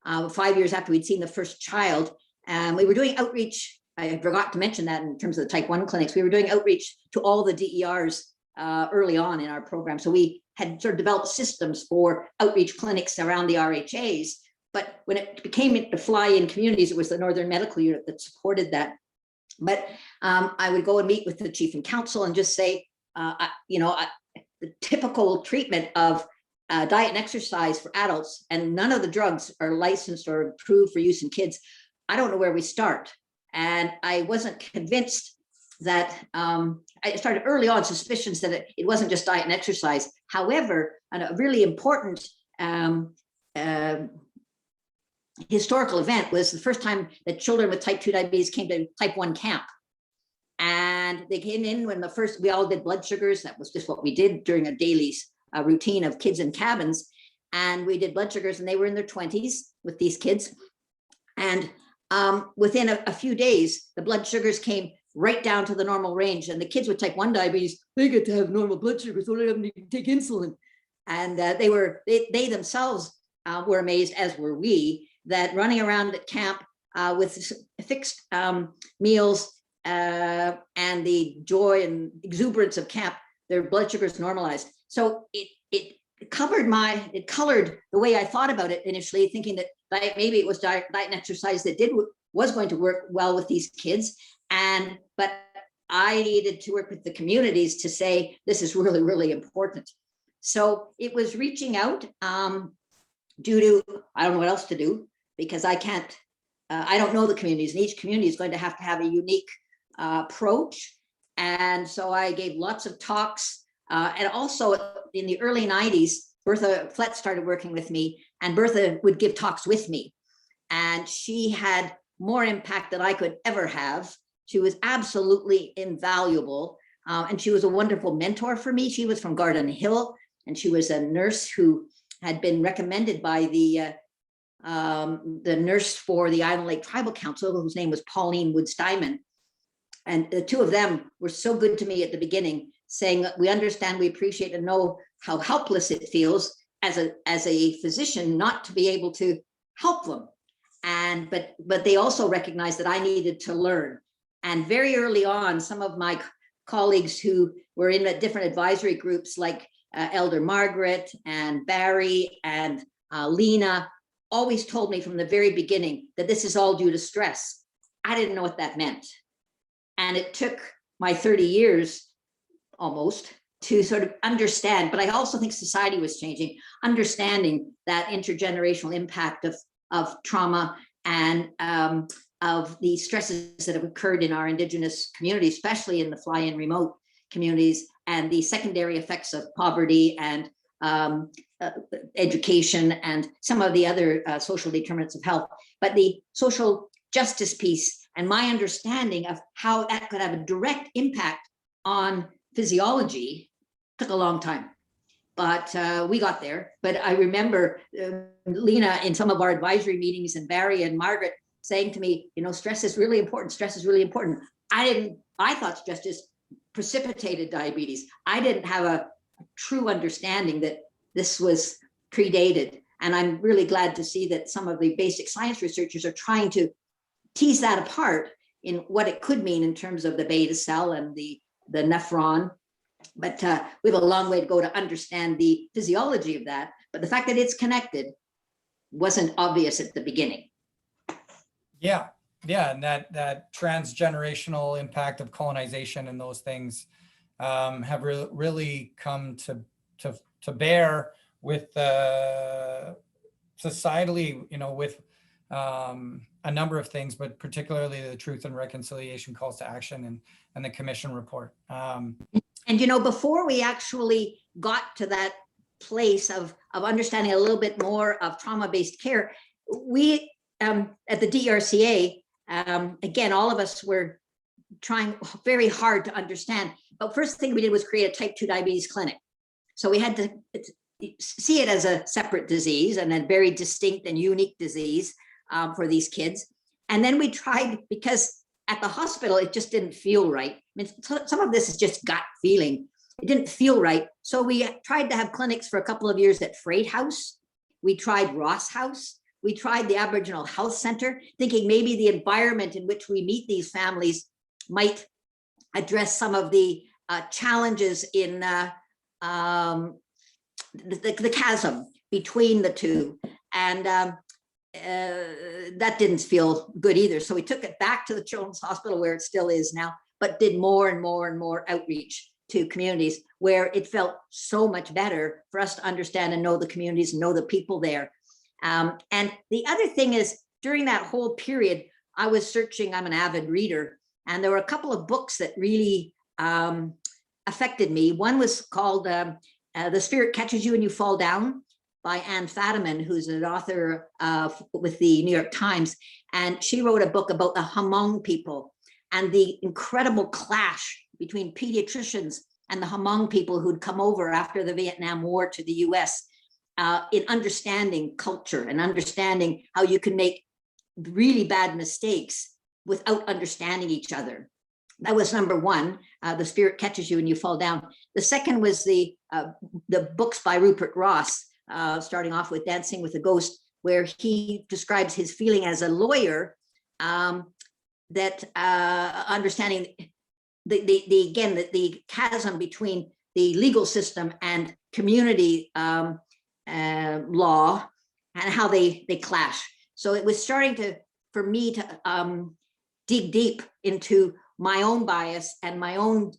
5 years after we'd seen the first child. We were doing outreach. I forgot to mention that in terms of the type 1 clinics. We were doing outreach to all the DERs early on in our program. So we had sort of developed systems for outreach clinics around the RHAs. But when it became to fly in communities, it was the Northern Medical Unit that supported that. But I would go and meet with the chief and council and just say, the typical treatment of diet and exercise for adults, and none of the drugs are licensed or approved for use in kids. I don't know where we start. And I wasn't convinced that I started early on suspicions that it wasn't just diet and exercise. However, a really important historical event was the first time that children with type 2 diabetes came to type 1 camp. And they came in when we all did blood sugars. That was just what we did during a daily routine of kids in cabins. And we did blood sugars, and they were in their 20s with these kids. And within a few days, the blood sugars came right down to the normal range. And the kids with type 1 diabetes, they get to have normal blood sugars, so they don't need to take insulin. And they themselves were amazed, as were we, that running around at camp with fixed meals and the joy and exuberance of camp, their blood sugars normalized. So it colored the way I thought about it initially, thinking that maybe it was diet and exercise that was going to work well with these kids. But I needed to work with the communities to say, this is really, really important. So it was reaching out due to, I don't know what else to do, because I don't know the communities, and each community is going to have a unique approach. And so I gave lots of talks. And also in the early 90s, Bertha Flett started working with me, and Bertha would give talks with me. And she had more impact than I could ever have. She was absolutely invaluable. And she was a wonderful mentor for me. She was from Garden Hill, and she was a nurse who had been recommended by the nurse for the Island Lake Tribal Council, whose name was Pauline Wood-Steinman. And the two of them were so good to me at the beginning, saying, we understand, we appreciate, and know how helpless it feels as a physician not to be able to help them. But they also recognized that I needed to learn. And very early on, some of my colleagues who were in different advisory groups, like Elder Margaret and Barry and Lena, always told me from the very beginning that this is all due to stress. I didn't know what that meant. And it took my 30 years almost to sort of understand, but I also think society was changing, understanding that intergenerational impact of trauma and of the stresses that have occurred in our Indigenous communities, especially in the fly-in remote communities, and the secondary effects of poverty and education and some of the other social determinants of health. But the social justice piece and my understanding of how that could have a direct impact on physiology took a long time. But we got there. But I remember Lena in some of our advisory meetings, and Barry and Margaret saying to me, stress is really important. Stress is really important. I thought stress just precipitated diabetes. I didn't have a true understanding that this was predated. And I'm really glad to see that some of the basic science researchers are trying to tease that apart in what it could mean in terms of the beta cell and the nephron. But we have a long way to go to understand the physiology of that. But the fact that it's connected wasn't obvious at the beginning. Yeah, and that transgenerational impact of colonization and those things have really come to bear with societally, with a number of things, but particularly the Truth and Reconciliation Calls to Action and the Commission report. And before we actually got to that place of understanding a little bit more of trauma-based care, we at the DRCA, again, all of us were trying very hard to understand. But first thing we did was create a type 2 diabetes clinic. So we had to see it as a separate disease and a very distinct and unique disease for these kids. And then we tried, because at the hospital, it just didn't feel right. I mean, some of this is just gut feeling. It didn't feel right. So we tried to have clinics for a couple of years at Freight House. We tried Ross House. We tried the Aboriginal Health Center, thinking maybe the environment in which we meet these families might address some of the challenges in the chasm between the two. And that didn't feel good either. So we took it back to the Children's Hospital, where it still is now, but did more and more and more outreach to communities, where it felt so much better for us to understand and know the communities, know the people there. And the other thing is, during that whole period, I was searching, I'm an avid reader, And there were a couple of books that really affected me. One was called The Spirit Catches You and You Fall Down by Anne Fadiman, who's an author with the New York Times. And she wrote a book about the Hmong people and the incredible clash between pediatricians and the Hmong people who'd come over after the Vietnam War to the US in understanding culture and understanding how you can make really bad mistakes without understanding each other. That was number one, The Spirit Catches You and You Fall Down. The second was the books by Rupert Ross, starting off with Dancing with a Ghost, where he describes his feeling as a lawyer, that understanding the chasm between the legal system and community law and how they clash. So it was starting for me to dig deep into my own bias and my own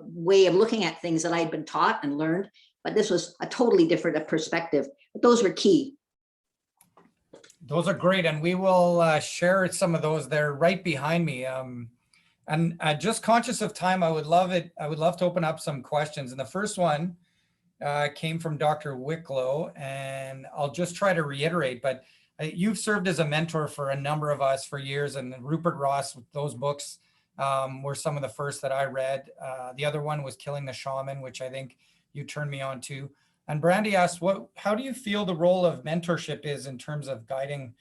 way of looking at things that I'd been taught and learned, but this was a totally different perspective. But those were key. Those are great, and we will share some of those. They're right behind me. And just conscious of time, I would love to open up some questions. And the first one came from Dr. Wicklow, and I'll just try to reiterate, but you've served as a mentor for a number of us for years, and Rupert Ross, those books were some of the first that I read. The other one was Killing the Shaman, which I think you turned me on to. And Brandy asked, how do you feel the role of mentorship is in terms of guiding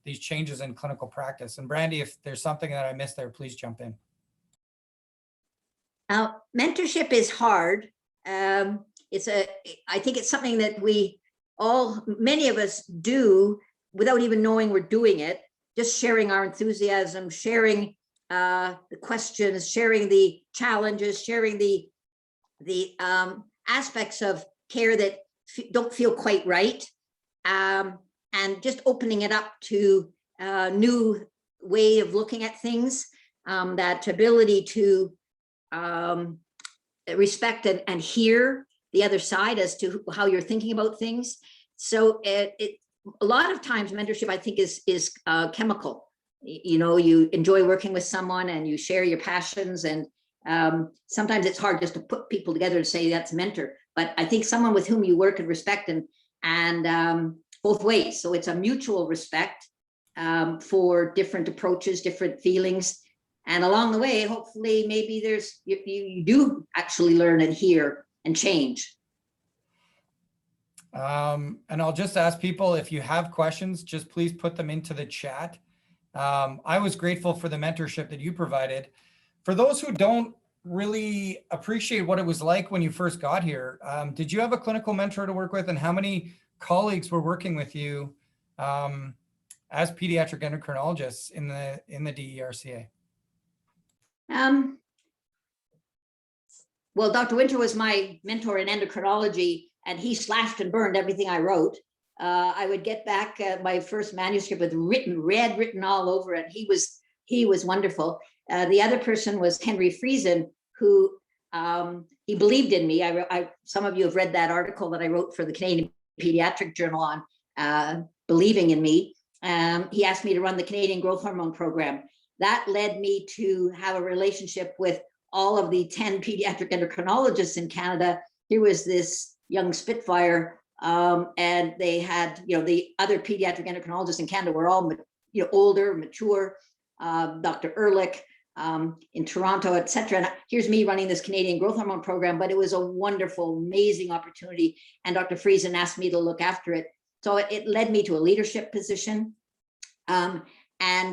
these changes in clinical practice? And Brandy, if there's something that I missed there, please jump in. Mentorship is hard. I think it's something that many of us do without even knowing we're doing it, just sharing our enthusiasm, sharing the questions, sharing the challenges, sharing the aspects of care that don't feel quite right, and just opening it up to a new way of looking at things, that ability to respect and hear the other side as to how you're thinking about things. So a lot of times mentorship, I think, is chemical. You enjoy working with someone and you share your passions, and sometimes it's hard just to put people together to say that's mentor. But I think someone with whom you work and respect, and both ways. So it's a mutual respect for different approaches, different feelings. And along the way, hopefully, maybe you do actually learn and hear and change. And I'll just ask people, if you have questions, just please put them into the chat. I was grateful for the mentorship that you provided. For those who don't really appreciate what it was like when you first got here, did you have a clinical mentor to work with, and how many colleagues were working with you as pediatric endocrinologists in the DERCA? Well, Dr. Winter was my mentor in endocrinology, and he slashed and burned everything I wrote. I would get back my first manuscript with written all over it. He was wonderful. The other person was Henry Friesen, who he believed in me. Some of you have read that article that I wrote for the Canadian Pediatric Journal on believing in me. He asked me to run the Canadian Growth Hormone Program. That led me to have a relationship with all of the 10 pediatric endocrinologists in Canada. Here was this young Spitfire, and they had, the other pediatric endocrinologists in Canada were all, older, mature, Dr. Ehrlich in Toronto, et cetera. And here's me running this Canadian Growth Hormone Program, but it was a wonderful, amazing opportunity. And Dr. Friesen asked me to look after it. So it led me to a leadership position. And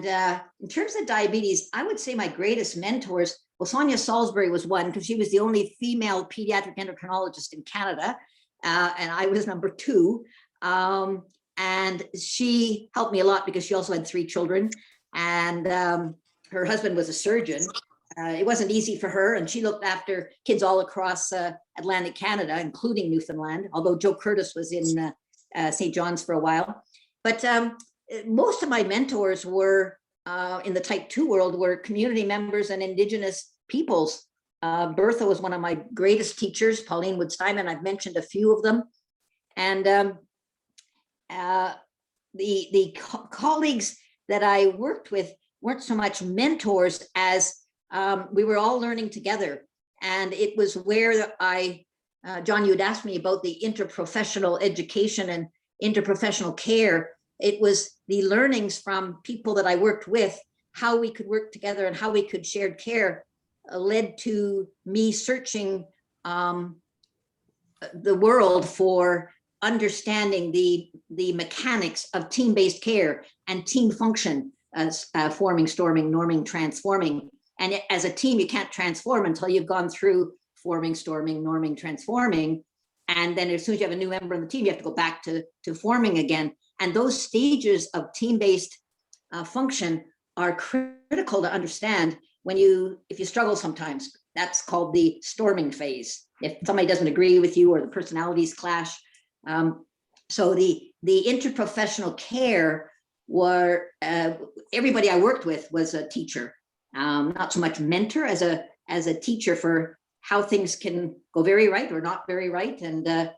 in terms of diabetes, I would say my greatest mentors, well, Sonia Salisbury was one, because she was the only female pediatric endocrinologist in Canada, and I was number 2. And she helped me a lot because she also had 3 children, and her husband was a surgeon. It wasn't easy for her, and she looked after kids all across Atlantic Canada, including Newfoundland, although Joe Curtis was in St. John's for a while. But most of my mentors were in the type 2 world were community members and Indigenous peoples. Bertha was one of my greatest teachers, Pauline Wood-Steinman. I've mentioned a few of them. And the colleagues that I worked with, weren't so much mentors as we were all learning together. And it was where John, you had asked me about the interprofessional education and interprofessional care. It was the learnings from people that I worked with, how we could work together and how we could share care, led to me searching the world for understanding the mechanics of team-based care and team function as forming, storming, norming, transforming. And as a team, you can't transform until you've gone through forming, storming, norming, transforming. And then as soon as you have a new member on the team, you have to go back to forming again. And those stages of team-based function are critical to understand if you struggle sometimes. That's called the storming phase. If somebody doesn't agree with you or the personalities clash. So the interprofessional care were, everybody I worked with was a teacher, not so much mentor as a teacher for how things can go very right or not very right. And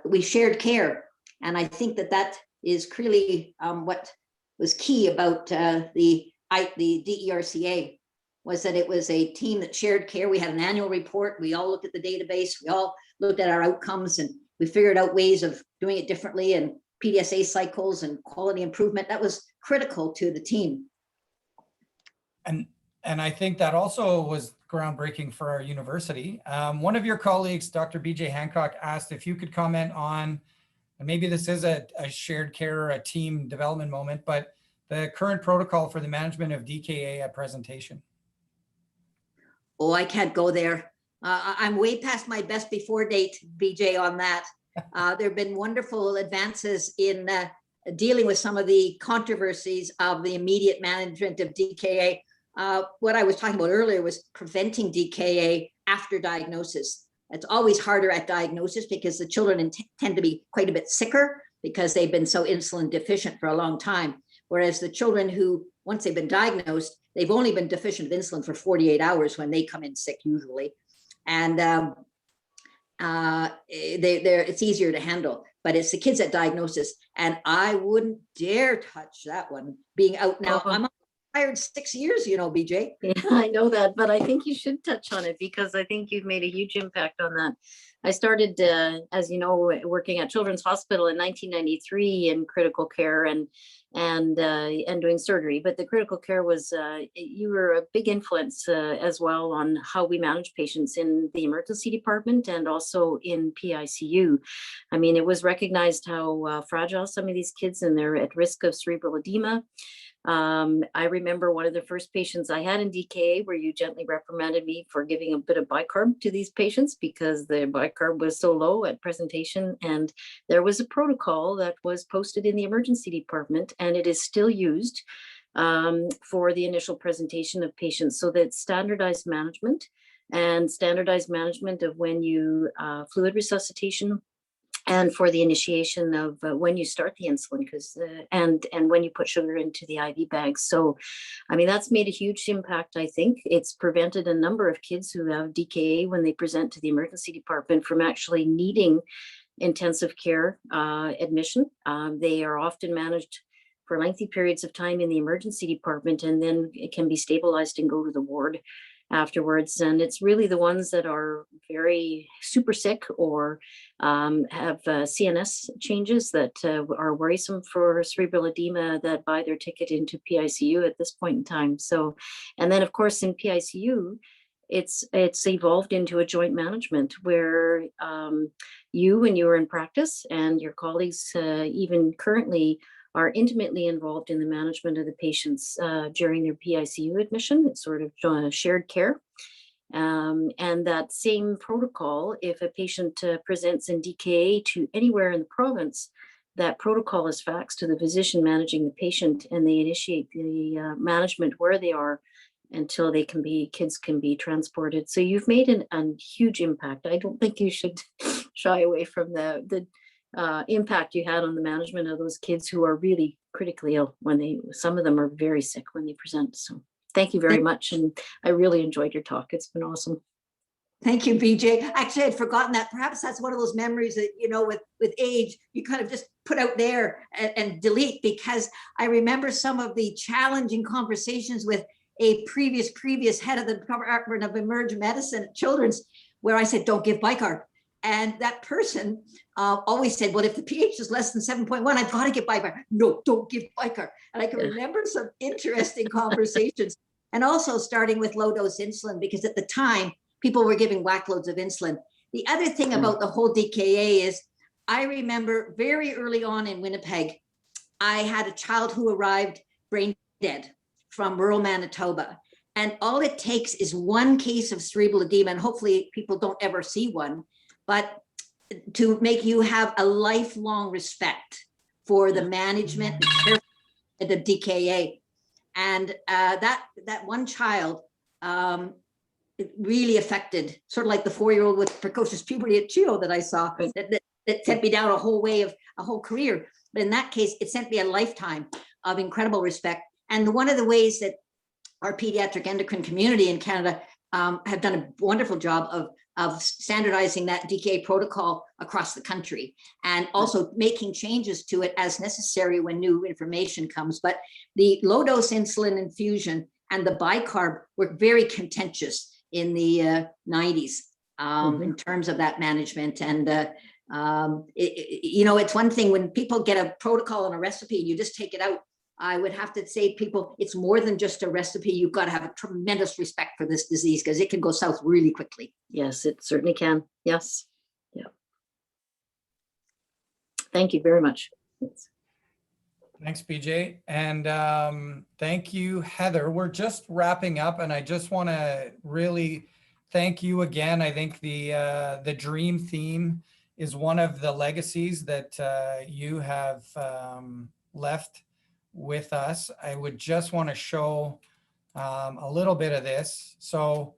we shared care. And I think that is really what was key about the DERCA, was that it was a team that shared care. We had an annual report. We all looked at the database. We all looked at our outcomes, and we figured out ways of doing it differently, and PDSA cycles and quality improvement. That was critical to the team. And I think that also was groundbreaking for our university. One of your colleagues, Dr. BJ Hancock, asked if you could comment on, and maybe this is a shared care or a team development moment, but the current protocol for the management of DKA at presentation. Oh, I can't go there. I'm way past my best before date, BJ, on that. There have been wonderful advances in dealing with some of the controversies of the immediate management of DKA. What I was talking about earlier was preventing DKA after diagnosis. It's always harder at diagnosis because the children tend to be quite a bit sicker because they've been so insulin deficient for a long time. Whereas the children who, once they've been diagnosed, they've only been deficient of insulin for 48 hours when they come in sick usually. And it's easier to handle, but it's the kids at diagnosis. And I wouldn't dare touch that one being out now. I'm retired 6 years, you know, BJ. Yeah, I know that, but I think you should touch on it because I think you've made a huge impact on that. I started, as you know, working at Children's Hospital in 1993 in critical care and doing surgery. But the critical care was, you were a big influence as well on how we manage patients in the emergency department and also in PICU. I mean, it was recognized how fragile some of these kids and they're at risk of cerebral edema. I remember one of the first patients I had in DKA where you gently reprimanded me for giving a bit of bicarb to these patients because the bicarb was so low at presentation. And there was a protocol that was posted in the emergency department, and it is still used for the initial presentation of patients, so that standardized management of when you fluid resuscitation, and for the initiation of when you start the insulin, because and when you put sugar into the IV bags. So, I mean, that's made a huge impact. I think it's prevented a number of kids who have DKA when they present to the emergency department from actually needing intensive care admission. They are often managed for lengthy periods of time in the emergency department, and then it can be stabilized and go to the ward afterwards. And it's really the ones that are very super sick or have CNS changes that are worrisome for cerebral edema that buy their ticket into PICU at this point in time. So, and then of course in PICU, it's evolved into a joint management where you, when you were in practice, and your colleagues even currently are intimately involved in the management of the patients during their PICU admission. It's sort of shared care. And that same protocol, if a patient presents in DKA to anywhere in the province, that protocol is faxed to the physician managing the patient, and they initiate the management where they are until kids can be transported. So you've made a huge impact. I don't think you should shy away from the impact you had on the management of those kids who are really critically ill some of them are very sick when they present. So thank you very much. And I really enjoyed your talk. It's been awesome. Thank you, BJ. Actually, I'd forgotten that. Perhaps that's one of those memories that, with age, you kind of just put out there and delete, because I remember some of the challenging conversations with a previous head of the Department of Emergency Medicine at Children's, where I said, don't give bicarb. And that person always said, well, if the pH is less than 7.1, I've got to give bicarb. No, don't give bicarb. And I can remember some interesting conversations. And also starting with low dose insulin, because at the time, people were giving whack loads of insulin. The other thing about the whole DKA is, I remember very early on in Winnipeg, I had a child who arrived brain dead from rural Manitoba. And all it takes is one case of cerebral edema, and hopefully people don't ever see one, but to make you have a lifelong respect for the management and care of the DKA. And that one child, it really affected, sort of like the 4-year-old with precocious puberty at CHEO that I saw, that sent me down a whole career. But in that case, it sent me a lifetime of incredible respect. And one of the ways that our pediatric endocrine community in Canada have done a wonderful job of standardizing that DKA protocol across the country, and also making changes to it as necessary when new information comes. But the low dose insulin infusion and the bicarb were very contentious in the 90s in terms of that management. And it's one thing when people get a protocol and a recipe and you just take it out. I would have to say to people, it's more than just a recipe. You've got to have a tremendous respect for this disease, because it can go south really quickly. Yes, it certainly can. Yes. Yeah. Thank you very much. Thanks, BJ. And thank you, Heather. We're just wrapping up, and I just want to really thank you again. I think the dream theme is one of the legacies that you have left with us. I would just want to show a little bit of this. So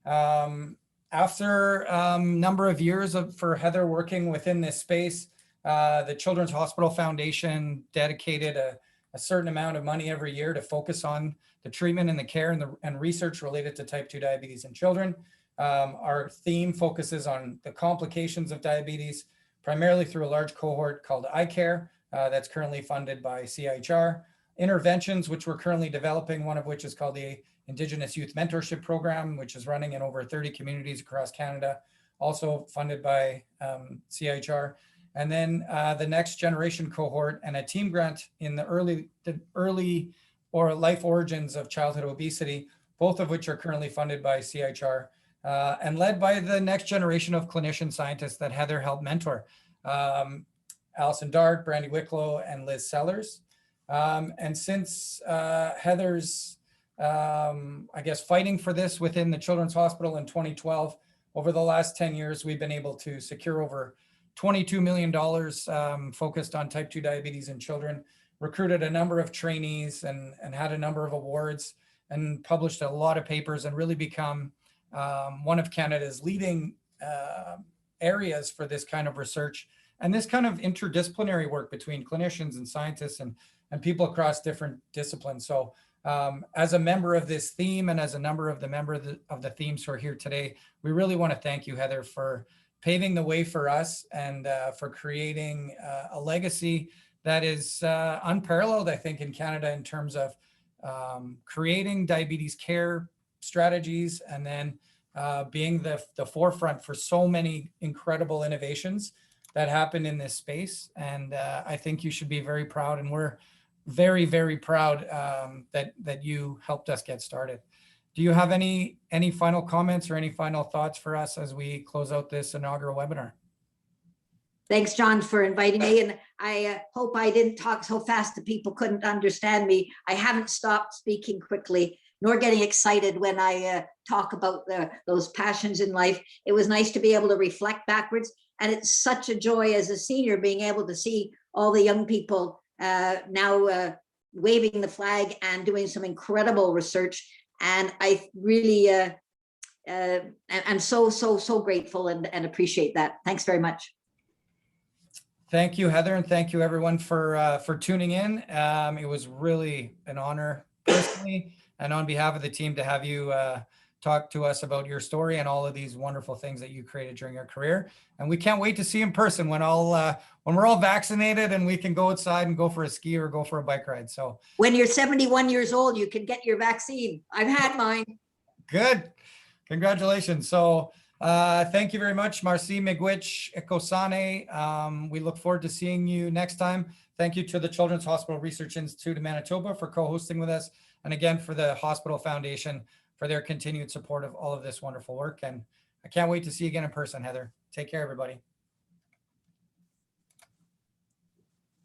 after a number of years for Heather working within this space, the Children's Hospital Foundation dedicated a certain amount of money every year to focus on the treatment and the care and research related to type 2 diabetes in children. Our theme focuses on the complications of diabetes, primarily through a large cohort called iCare that's currently funded by CIHR. Interventions, which we're currently developing, one of which is called the Indigenous Youth Mentorship Program, which is running in over 30 communities across Canada, also funded by CIHR. And then the next generation cohort and a team grant in the early or life origins of childhood obesity, both of which are currently funded by CIHR and led by the next generation of clinician scientists that Heather helped mentor. Alison Dart, Brandy Wicklow, and Liz Sellers. And since Heather's, fighting for this within the Children's Hospital in 2012, over the last 10 years, we've been able to secure over $22 million focused on type 2 diabetes in children, recruited a number of trainees and had a number of awards, and published a lot of papers, and really become one of Canada's leading areas for this kind of research and this kind of interdisciplinary work between clinicians and scientists and people across different disciplines. So as a member of this theme, and as a number of the themes who are here today, we really want to thank you, Heather, for paving the way for us and for creating a legacy that is unparalleled, I think, in Canada in terms of creating diabetes care strategies, and then being the forefront for so many incredible innovations that happen in this space. And I think you should be very proud, and we're very, very proud that you helped us get started. Do you have any final comments or any final thoughts for us as we close out this inaugural webinar? Thanks, John, for inviting me. And I hope I didn't talk so fast that people couldn't understand me. I haven't stopped speaking quickly, nor getting excited when I talk about those passions in life. It was nice to be able to reflect backwards. And it's such a joy as a senior being able to see all the young people now waving the flag and doing some incredible research. And I really am so grateful and appreciate that. Thanks very much. Thank you, Heather, and thank you everyone for tuning in. It was really an honor personally and on behalf of the team to have you talk to us about your story and all of these wonderful things that you created during your career. And we can't wait to see you in person when we're all vaccinated and we can go outside and go for a ski or go for a bike ride. So When you're 71 years old, you can get your vaccine. I've had mine. good. Congratulations. So thank you very much, Marcy Miigwech Ekosane. We look forward to seeing you next time. Thank you to the Children's Hospital Research Institute of Manitoba for co-hosting with us. And again, for the Hospital Foundation for their continued support of all of this wonderful work. And I can't wait to see you again in person, Heather. Take care, everybody.